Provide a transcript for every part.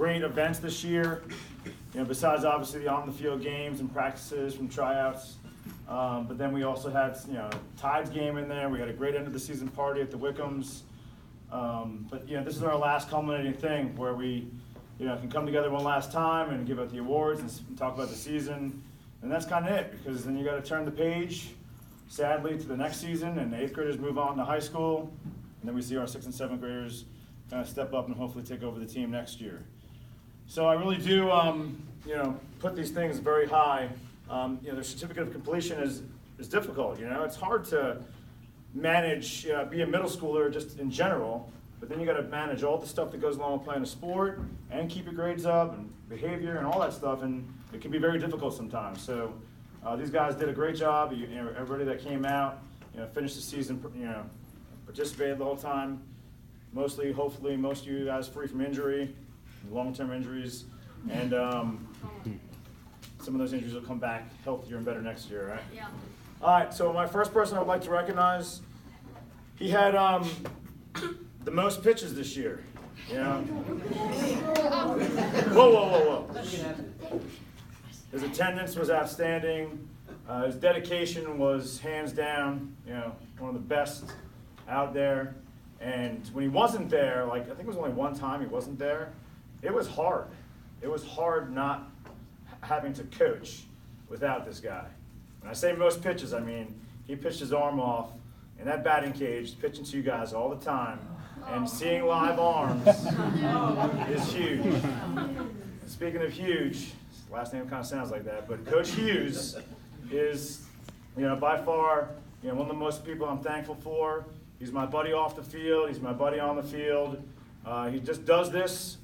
great events this year. Besides obviously the on-the-field games and practices from tryouts. But then we also had, Tides game in there. We had a great end of the season party at the Wickums. But this is our last culminating thing where we, can come together one last time and give out the awards and talk about the season. And that's kind of it, because then you got to turn the page, sadly, to the next season, and the 8th graders move on to high school, and then we see our 6th and 7th graders kind of step up and hopefully take over the team next year. So I really do, put these things very high. The certificate of completion is difficult. It's hard to manage, be a middle schooler just in general, but then you got to manage all the stuff that goes along with playing a sport and keep your grades up and behavior and all that stuff, and it can be very difficult sometimes. So these guys did a great job. Everybody that came out, finished the season, participated the whole time. Mostly, hopefully, most of you guys free from injury, long-term injuries, and some of those injuries will come back healthier and better next year, right? Yeah. All right, so my first person I would like to recognize, he had the most pitches this year. Whoa. His attendance was outstanding. His dedication was hands down, one of the best out there. And when he wasn't there, I think it was only one time he wasn't there, it was hard. It was hard not having to coach without this guy. When I say most pitches, I mean he pitched his arm off in that batting cage, pitching to you guys all the time, and seeing live arms is huge. Speaking of huge, his last name kind of sounds like that, but Coach Hughes is, by far, one of the most people I'm thankful for. He's my buddy off the field. He's my buddy on the field. He just does this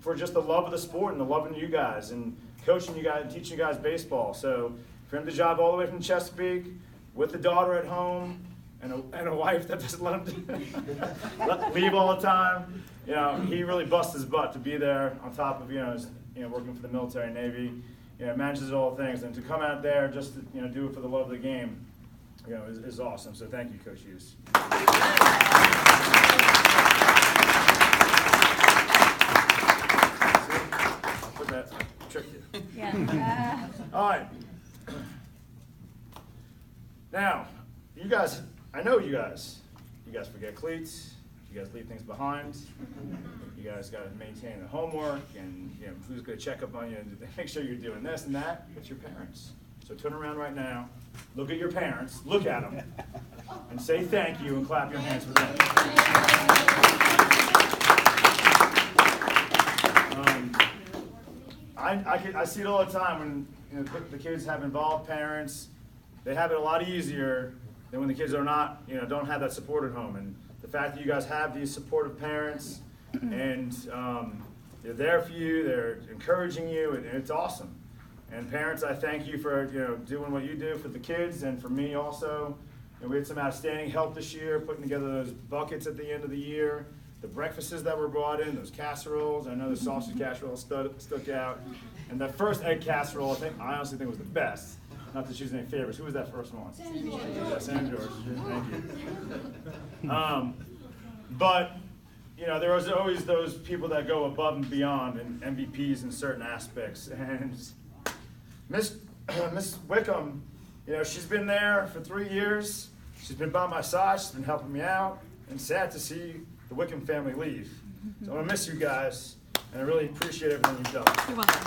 for just the love of the sport and the love of you guys and coaching you guys and teaching you guys baseball. So for him to job all the way from Chesapeake with a daughter at home and a wife that doesn't let him leave all the time, he really busts his butt to be there on top of working for the military and Navy, manages all things, and to come out there just to do it for the love of the game, is awesome. So thank you, Coach Hughes. Put that trick you. Yeah. All right. Now, you guys, I know you guys forget cleats. You guys leave things behind. You guys got to maintain the homework, and who's going to check up on you and make sure you're doing this and that? It's your parents. So turn around right now, look at your parents, look at them, and say thank you and clap your hands for them. I see it all the time when the kids have involved parents. They have it a lot easier than when the kids are not, don't have that support at home. And the fact that you guys have these supportive parents and they're there for you, they're encouraging you, and it's awesome. And parents, I thank you for doing what you do for the kids and for me also. And we had some outstanding help this year, putting together those buckets at the end of the year, the breakfasts that were brought in, those casseroles. I know the sausage casserole stuck out. And the first egg casserole, I honestly think was the best. Not to choose any favorites. Who was that first one? Sam George. Yeah, Sam George. Thank you. But there was always those people that go above and beyond and MVPs in certain aspects. And Miss Wickum, she's been there for 3 years. She's been by my side. She's been helping me out. And sad to see the Wickum family leave. So I'm gonna miss you guys, and I really appreciate everything you've done. You're welcome.